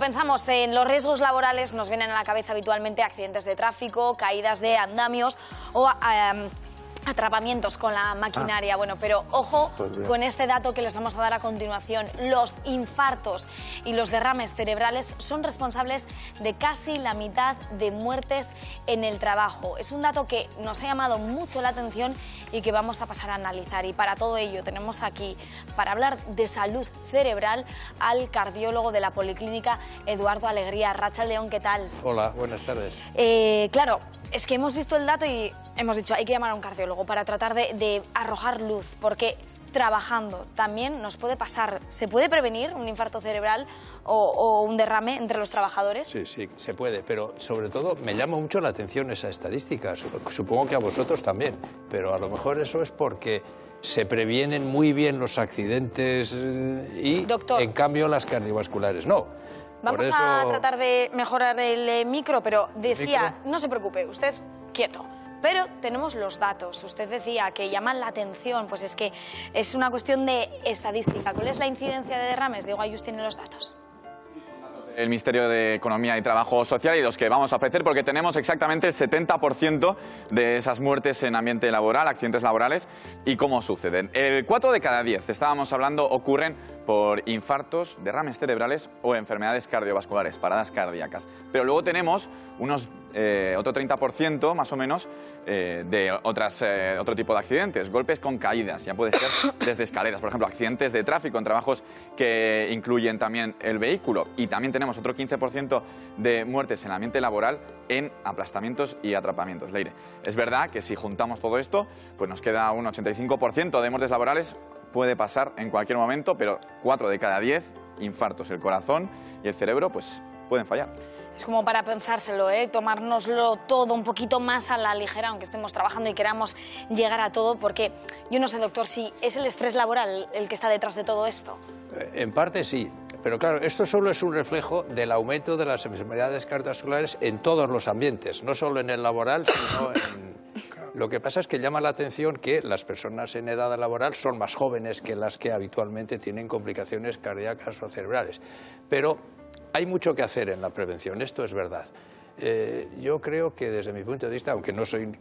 Pensamos en los riesgos laborales, nos vienen a la cabeza habitualmente accidentes de tráfico, caídas de andamios o atrapamientos con la maquinaria. Bueno, pero ojo con este dato que les vamos a dar a continuación. Los infartos y los derrames cerebrales son responsables de casi la mitad de muertes en el trabajo. Es un dato que nos ha llamado mucho la atención y que vamos a pasar a analizar. Y para todo ello tenemos aquí, para hablar de salud cerebral, al cardiólogo de la Policlínica, Eduardo Alegría. Rachaldeón, ¿qué tal? Hola, buenas tardes. Claro, es que hemos visto el dato y hemos dicho, hay que llamar a un cardiólogo para tratar de arrojar luz, porque trabajando también nos puede pasar. ¿Se puede prevenir un infarto cerebral o un derrame entre los trabajadores? Sí, sí, se puede, pero sobre todo me llama mucho la atención esa estadística. Supongo que a vosotros también, pero a lo mejor eso es porque se previenen muy bien los accidentes y, Doctor, en cambio, las cardiovasculares no. Vamos a tratar de mejorar el micro, pero decía, no se preocupe, usted quieto. Pero tenemos los datos. Usted decía que llaman la atención, pues es que es una cuestión de estadística. ¿Cuál es la incidencia de derrames? Diego Ayús tiene los datos. El Ministerio de Economía y Trabajo Social y los que vamos a ofrecer, porque tenemos exactamente el 70% de esas muertes en ambiente laboral, accidentes laborales, y cómo suceden. El 4 de cada 10, estábamos hablando, ocurren por infartos, derrames cerebrales o enfermedades cardiovasculares, paradas cardíacas. Pero luego tenemos otro 30% más o menos de otro tipo de accidentes, golpes con caídas, ya puede ser desde escaleras, por ejemplo, accidentes de tráfico en trabajos que incluyen también el vehículo, y también tenemos otro 15% de muertes en el ambiente laboral en aplastamientos y atrapamientos. Leire, es verdad que si juntamos todo esto, pues nos queda un 85% de muertes laborales, puede pasar en cualquier momento, pero 4 de cada 10 infartos, el corazón y el cerebro, pues pueden fallar. Es como para pensárselo, tomárnoslo todo un poquito más a la ligera, aunque estemos trabajando y queramos llegar a todo, porque yo no sé, doctor, si es el estrés laboral el que está detrás de todo esto. En parte sí, pero claro, esto solo es un reflejo del aumento de las enfermedades cardiovasculares en todos los ambientes, no solo en el laboral, sino en... Lo que pasa es que llama la atención que las personas en edad laboral son más jóvenes que las que habitualmente tienen complicaciones cardíacas o cerebrales, pero hay mucho que hacer en la prevención, esto es verdad. Yo creo que desde mi punto de vista, aunque no soy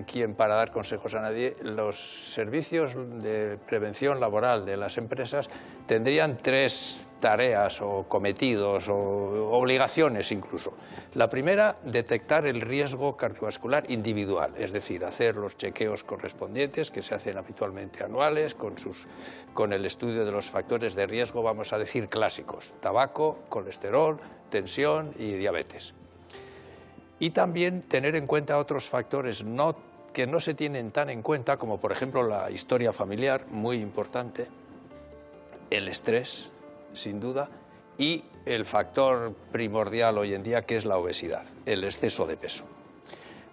quien para dar consejos a nadie, los servicios de prevención laboral de las empresas tendrían 3 tareas o cometidos o obligaciones incluso. La primera, detectar el riesgo cardiovascular individual, es decir, hacer los chequeos correspondientes que se hacen habitualmente anuales con el estudio de los factores de riesgo, vamos a decir clásicos: tabaco, colesterol, tensión y diabetes. Y también tener en cuenta otros factores que no se tienen tan en cuenta, como por ejemplo la historia familiar, muy importante, el estrés, sin duda, y el factor primordial hoy en día, que es la obesidad, el exceso de peso.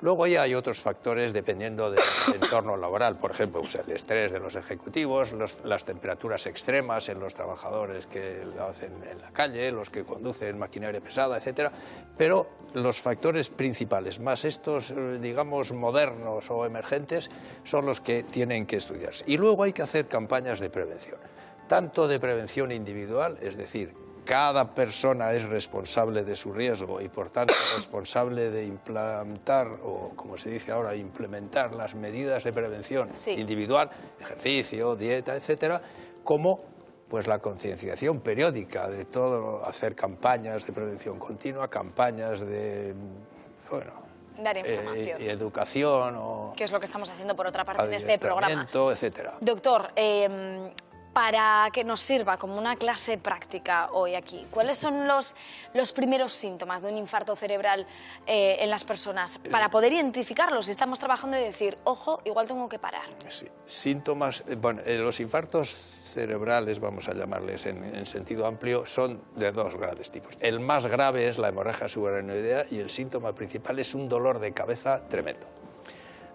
Luego ya hay otros factores dependiendo del entorno laboral, por ejemplo, pues el estrés de los ejecutivos, las temperaturas extremas en los trabajadores que lo hacen en la calle, los que conducen maquinaria pesada, etcétera. Pero los factores principales, más estos, digamos, modernos o emergentes, son los que tienen que estudiarse. Y luego hay que hacer campañas de prevención, tanto de prevención individual, es decir, cada persona es responsable de su riesgo y, por tanto, responsable de implantar, o como se dice ahora, implementar las medidas de prevención individual, ejercicio, dieta, etcétera, como pues la concienciación periódica de todo, hacer campañas de prevención continua, campañas de, bueno, dar información. Educación, que es lo que estamos haciendo por otra parte en este programa, etcétera. Doctor, para que nos sirva como una clase práctica hoy aquí, ¿cuáles son los primeros síntomas de un infarto cerebral en las personas? Para poder identificarlos, si estamos trabajando y decir, ojo, igual tengo que parar. Sí. Síntomas, bueno, los infartos cerebrales, vamos a llamarles en sentido amplio, son de 2 grandes tipos. El más grave es la hemorragia subaracnoidea y el síntoma principal es un dolor de cabeza tremendo.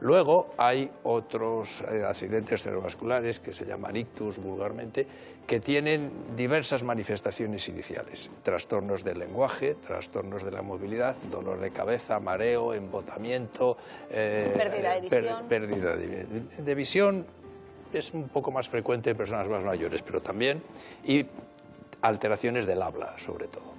Luego hay otros accidentes cerebrovasculares que se llaman ictus vulgarmente, que tienen diversas manifestaciones iniciales: trastornos del lenguaje, trastornos de la movilidad, dolor de cabeza, mareo, embotamiento, pérdida de visión. Pérdida de visión es un poco más frecuente en personas más mayores, pero también, y alteraciones del habla sobre todo.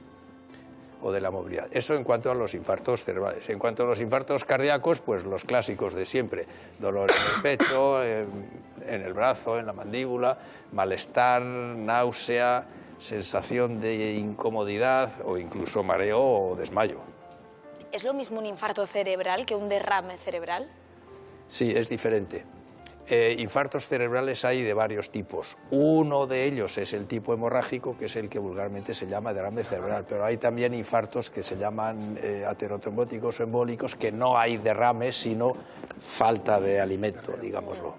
o de la movilidad. Eso en cuanto a los infartos cerebrales. En cuanto a los infartos cardíacos, pues los clásicos de siempre: dolor en el pecho, en el brazo, en la mandíbula, malestar, náusea, sensación de incomodidad o incluso mareo o desmayo. ¿Es lo mismo un infarto cerebral que un derrame cerebral? Sí, es diferente. Infartos cerebrales hay de varios tipos. Uno de ellos es el tipo hemorrágico, que es el que vulgarmente se llama derrame cerebral, pero hay también infartos que se llaman aterotrombóticos o embólicos, que no hay derrames, sino falta de alimento, digámoslo.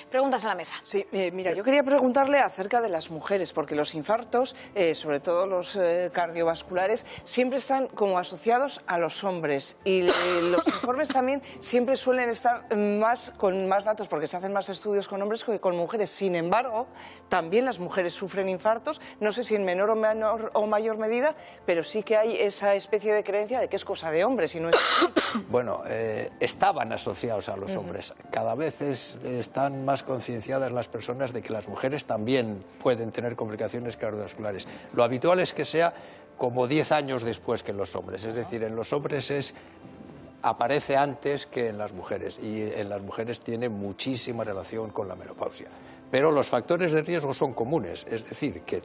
Preguntas a la mesa. Sí, mira, yo quería preguntarle acerca de las mujeres, porque los infartos, sobre todo los cardiovasculares, siempre están como asociados a los hombres y los informes también siempre suelen estar con más datos, porque se hacen más estudios con hombres que con mujeres. Sin embargo, también las mujeres sufren infartos, no sé si en menor o mayor medida, pero sí que hay esa especie de creencia de que es cosa de hombres y no es... Bueno, estaban asociados a los hombres. Cada vez están más concienciadas las personas de que las mujeres también pueden tener complicaciones cardiovasculares. Lo habitual es que sea como 10 años después que en los hombres. Es decir, en los hombres aparece antes que en las mujeres, y en las mujeres tiene muchísima relación con la menopausia. Pero los factores de riesgo son comunes, es decir, que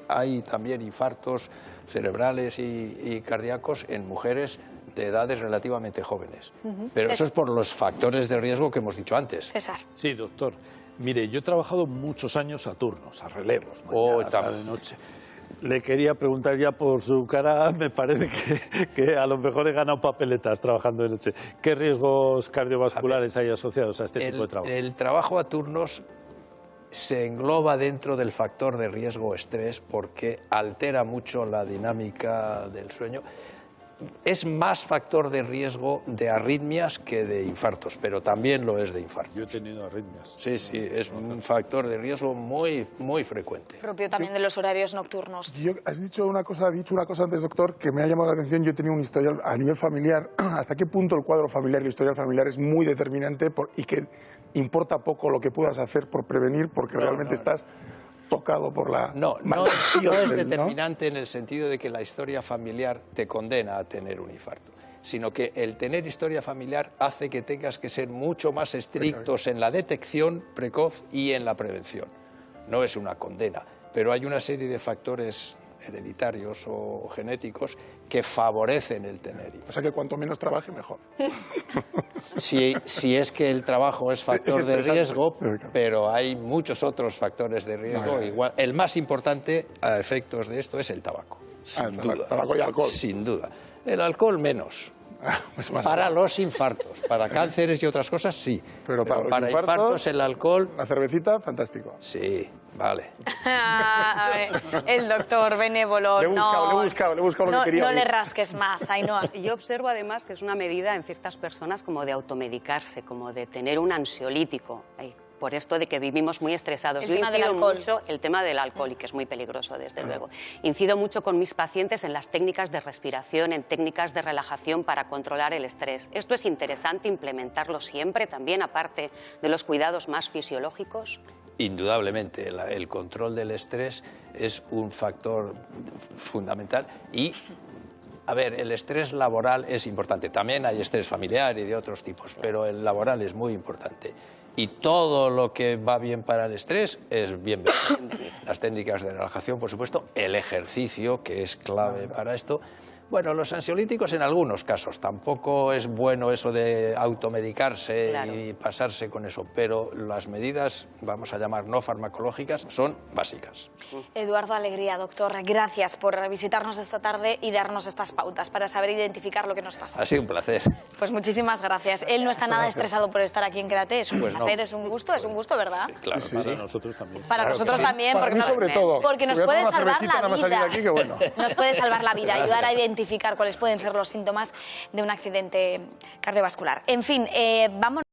hay también infartos cerebrales y cardíacos en mujeres de edades relativamente jóvenes. Pero eso es por los factores de riesgo que hemos dicho antes. César. Sí, doctor. Mire, yo he trabajado muchos años a turnos, a relevos, mañana, tarde, noche. Le quería preguntar, ya por su cara, me parece que a lo mejor he ganado papeletas trabajando de noche. ¿Qué riesgos cardiovasculares hay asociados a este tipo de trabajo? El trabajo a turnos se engloba dentro del factor de riesgo estrés porque altera mucho la dinámica del sueño. Es más factor de riesgo de arritmias que de infartos, pero también lo es de infartos. Yo he tenido arritmias. Sí, sí, es un factor de riesgo muy frecuente. Propio también de los horarios nocturnos. Ha dicho una cosa antes, doctor, que me ha llamado la atención. Yo he tenido un historial a nivel familiar. ¿Hasta qué punto el cuadro familiar y el historial familiar es muy determinante y que importa poco lo que puedas hacer por prevenir, porque realmente estás tocado por la... No es determinante en el sentido de que la historia familiar te condena a tener un infarto, sino que el tener historia familiar hace que tengas que ser mucho más estrictos en la detección precoz y en la prevención. No es una condena, pero hay una serie de factores hereditarios o genéticos que favorecen el tener. O sea que cuanto menos trabaje, mejor. Si es que el trabajo es factor de riesgo, pero hay muchos otros factores de riesgo. Igual, el más importante a efectos de esto es el tabaco, sin duda. Tabaco y alcohol. Sin duda. El alcohol menos. Para los infartos, para cánceres y otras cosas, sí. Pero para infartos, el alcohol... La cervecita, fantástico. Sí, vale. A ver, el doctor benévolo. Le he buscado lo que quería No oír. le rasques más, Ainhoa. Yo observo además que es una medida en ciertas personas como de automedicarse, como de tener un ansiolítico. Por esto de que vivimos muy estresados. El tema del alcohol. Mucho el tema del alcohol, y que es muy peligroso, desde luego. Incido mucho con mis pacientes en las técnicas de respiración, en técnicas de relajación para controlar el estrés. Esto es interesante implementarlo siempre, también aparte de los cuidados más fisiológicos. Indudablemente, el control del estrés es un factor fundamental y... A ver, el estrés laboral es importante. También hay estrés familiar y de otros tipos, pero el laboral es muy importante. Y todo lo que va bien para el estrés es bienvenido. Las técnicas de relajación, por supuesto, el ejercicio, que es clave para esto. Bueno, los ansiolíticos en algunos casos. Tampoco es bueno eso de automedicarse y pasarse con eso, pero las medidas, vamos a llamar no farmacológicas, son básicas. Eduardo Alegría, doctor, gracias por visitarnos esta tarde y darnos estas pautas para saber identificar lo que nos pasa. Ha sido un placer. Pues muchísimas gracias. Él no está nada estresado por estar aquí en Quédate, es un placer, es un gusto, ¿verdad? Sí, claro, Sí, para nosotros también. Para nosotros también, Para porque mí nos, sobre todo. porque nos Voy a puede tomar una salvar cervecita la nada más salir vida. de aquí, que bueno. Nos puede salvar la vida, ayudar a identificar cuáles pueden ser los síntomas de un accidente cardiovascular. En fin, vamos.